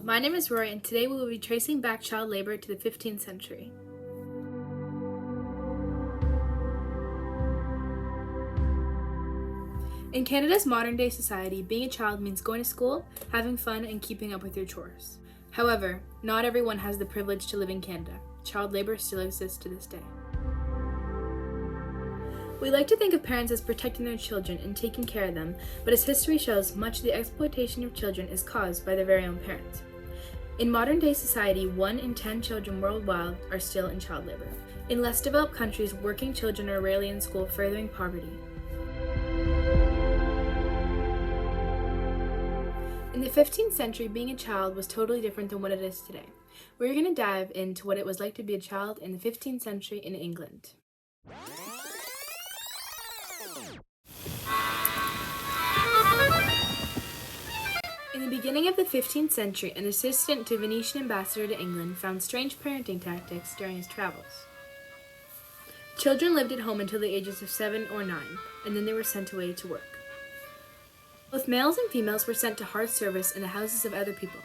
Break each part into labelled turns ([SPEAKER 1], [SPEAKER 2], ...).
[SPEAKER 1] My name is Rory, and today we will be tracing back child labor to the 15th century. In Canada's modern-day society, being a child means going to school, having fun, and keeping up with your chores. However, not everyone has the privilege to live in Canada. Child labor still exists to this day. We like to think of parents as protecting their children and taking care of them, but as history shows, much of the exploitation of children is caused by their very own parents. In modern-day society, 1 in 10 children worldwide are still in child labor. In less developed countries, working children are rarely in school, furthering poverty. In the 15th century, being a child was totally different than what it is today. We're going to dive into what it was like to be a child in the 15th century in England. In the beginning of the 15th century, an assistant to Venetian ambassador to England found strange parenting tactics during his travels. Children lived at home until the ages of 7 or 9, and then they were sent away to work. Both males and females were sent to hard service in the houses of other people,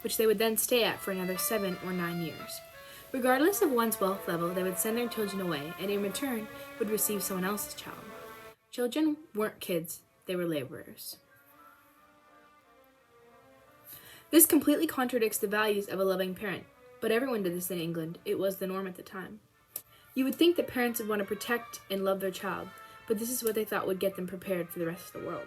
[SPEAKER 1] which they would then stay at for another 7 or 9 years. Regardless of one's wealth level, they would send their children away, and in return would receive someone else's child. Children weren't kids, they were laborers. This completely contradicts the values of a loving parent, but everyone did this in England. It was the norm at the time. You would think that parents would want to protect and love their child, but this is what they thought would get them prepared for the rest of the world.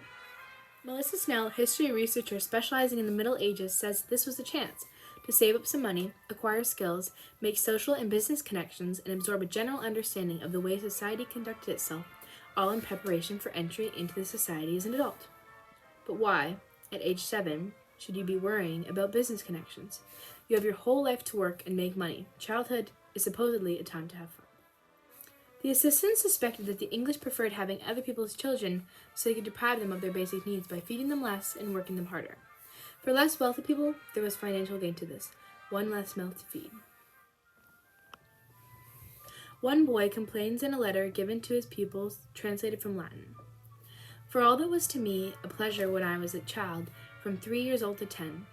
[SPEAKER 1] Melissa Snell, a history researcher specializing in the Middle Ages, says this was a chance to save up some money, acquire skills, make social and business connections, and absorb a general understanding of the way society conducted itself, all in preparation for entry into the society as an adult. But why, at age 7, should you be worrying about business connections? You have your whole life to work and make money. Childhood is supposedly a time to have fun. The assistants suspected that the English preferred having other people's children so they could deprive them of their basic needs by feeding them less and working them harder. For less wealthy people, there was financial gain to this. 1 less mouth to feed. One boy complains in a letter given to his pupils, translated from Latin. For all that was to me a pleasure when I was a child, from 3 years old to 10,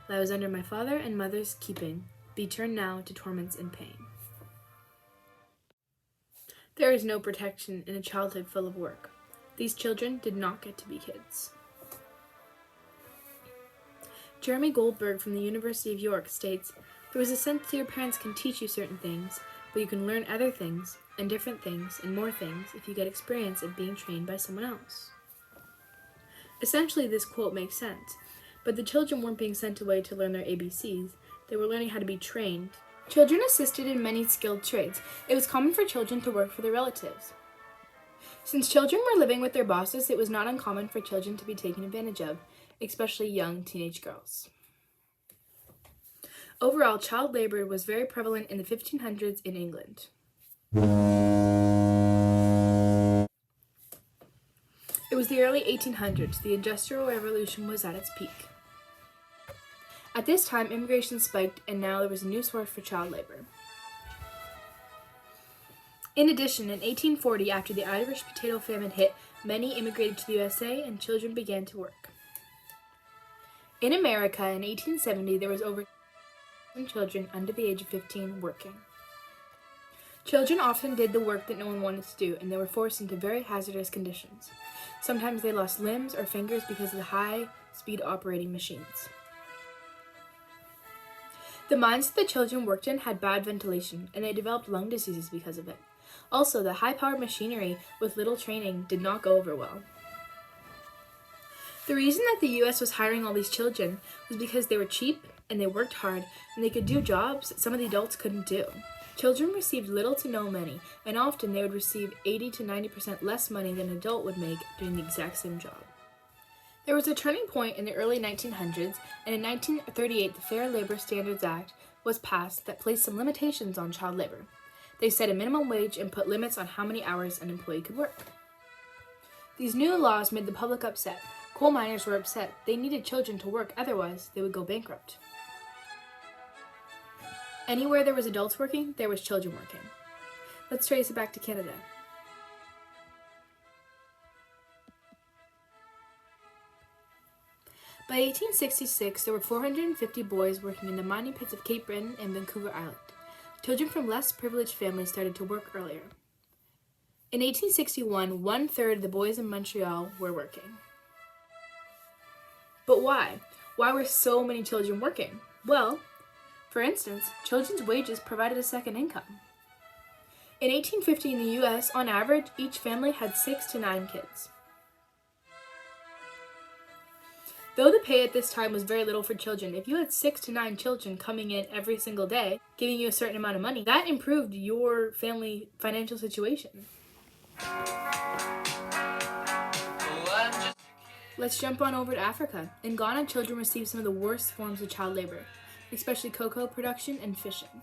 [SPEAKER 1] I was under my father and mother's keeping, be turned now to torments and pain. There is no protection in a childhood full of work. These children did not get to be kids. Jeremy Goldberg from the University of York states, there is a sense that your parents can teach you certain things, but you can learn other things, and different things, and more things if you get experience of being trained by someone else. Essentially, this quote makes sense, but the children weren't being sent away to learn their ABCs, they were learning how to be trained. Children assisted in many skilled trades. It was common for children to work for their relatives. Since children were living with their bosses, it was not uncommon for children to be taken advantage of, especially young teenage girls. Overall, child labor was very prevalent in the 1500s in England. It was the early 1800s. The Industrial Revolution was at its peak. At this time, immigration spiked, and now there was a new source for child labor. In addition, in 1840, after the Irish potato famine hit, many immigrated to the USA and children began to work. In America, in 1870, there was over 1,000 children under the age of 15 working. Children often did the work that no one wanted to do, and they were forced into very hazardous conditions. Sometimes they lost limbs or fingers because of the high-speed operating machines. The mines that the children worked in had bad ventilation, and they developed lung diseases because of it. Also, the high-powered machinery with little training did not go over well. The reason that the US was hiring all these children was because they were cheap, and they worked hard, and they could do jobs that some of the adults couldn't do. Children received little to no money, and often they would receive 80 to 90% less money than an adult would make doing the exact same job. There was a turning point in the early 1900s, and in 1938 the Fair Labor Standards Act was passed that placed some limitations on child labor. They set a minimum wage and put limits on how many hours an employee could work. These new laws made the public upset. Coal miners were upset. They needed children to work, otherwise they would go bankrupt. Anywhere there was adults working, there was children working. Let's trace it back to Canada. By 1866, there were 450 boys working in the mining pits of Cape Breton and Vancouver Island. Children from less privileged families started to work earlier. In 1861, 1/3 of the boys in Montreal were working. But why? Why were so many children working? Well, for instance, children's wages provided a second income. In 1850 in the U.S., on average, each family had 6 to 9 kids. Though the pay at this time was very little for children, if you had 6 to 9 children coming in every single day, giving you a certain amount of money, that improved your family financial situation. Let's jump on over to Africa. In Ghana, children receive some of the worst forms of child labor, especially cocoa production and fishing.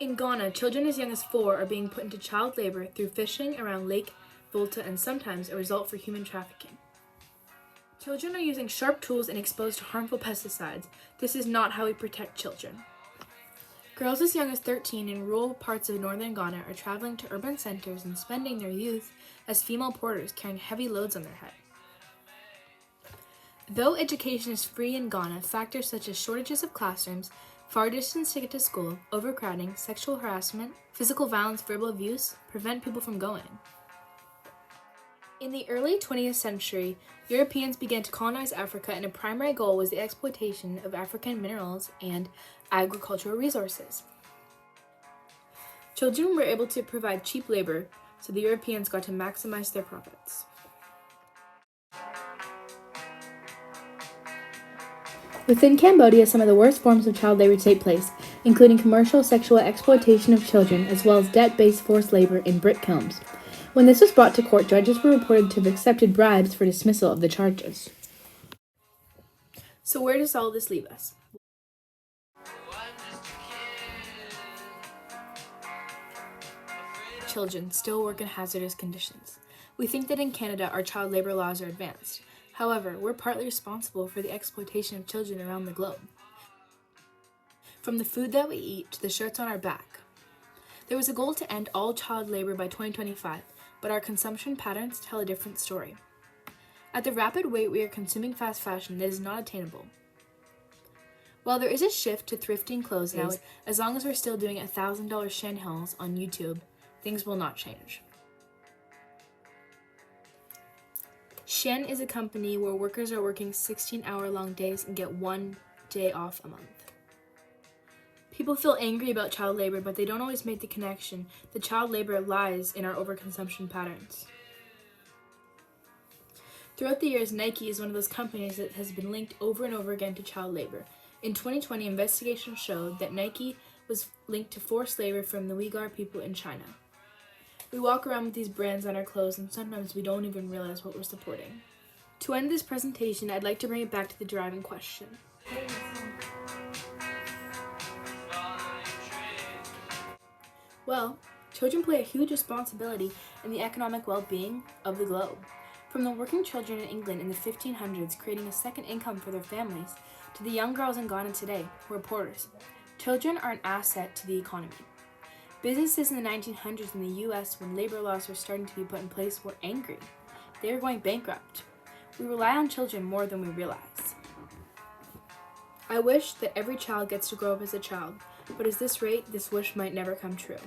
[SPEAKER 1] In Ghana, children as young as 4 are being put into child labor through fishing around Lake Volta and sometimes a result for human trafficking. Children are using sharp tools and exposed to harmful pesticides. This is not how we protect children. Girls as young as 13 in rural parts of northern Ghana are traveling to urban centers and spending their youth as female porters carrying heavy loads on their head. Though education is free in Ghana, factors such as shortages of classrooms, far distance to get to school, overcrowding, sexual harassment, physical violence, verbal abuse prevent people from going. In the early 20th century, Europeans began to colonize Africa, and a primary goal was the exploitation of African minerals and agricultural resources. Children were able to provide cheap labor, so the Europeans got to maximize their profits. Within Cambodia, some of the worst forms of child labor take place, including commercial sexual exploitation of children, as well as debt-based forced labor in brick kilns. When this was brought to court, judges were reported to have accepted bribes for dismissal of the charges. So where does all this leave us? Children still work in hazardous conditions. We think that in Canada our child labor laws are advanced. However, we're partly responsible for the exploitation of children around the globe. From the food that we eat to the shirts on our back. There was a goal to end all child labor by 2025, but our consumption patterns tell a different story. At the rapid rate we are consuming fast fashion, it is not attainable. While there is a shift to thrifting clothes now, as long as we're still doing $1,000 Shein hauls on YouTube, things will not change. Shein is a company where workers are working 16-hour-long days and get 1 day off a month. People feel angry about child labor, but they don't always make the connection that child labor lies in our overconsumption patterns. Throughout the years, Nike is one of those companies that has been linked over and over again to child labor. In 2020, investigations showed that Nike was linked to forced labor from the Uyghur people in China. We walk around with these brands on our clothes, and sometimes we don't even realize what we're supporting. To end this presentation, I'd like to bring it back to the driving question. Well, children play a huge responsibility in the economic well-being of the globe. From the working children in England in the 1500s creating a second income for their families, to the young girls in Ghana today who are porters, children are an asset to the economy. Businesses in the 1900s in the US, when labor laws were starting to be put in place, were angry. They were going bankrupt. We rely on children more than we realize. I wish that every child gets to grow up as a child, but at this rate, this wish might never come true.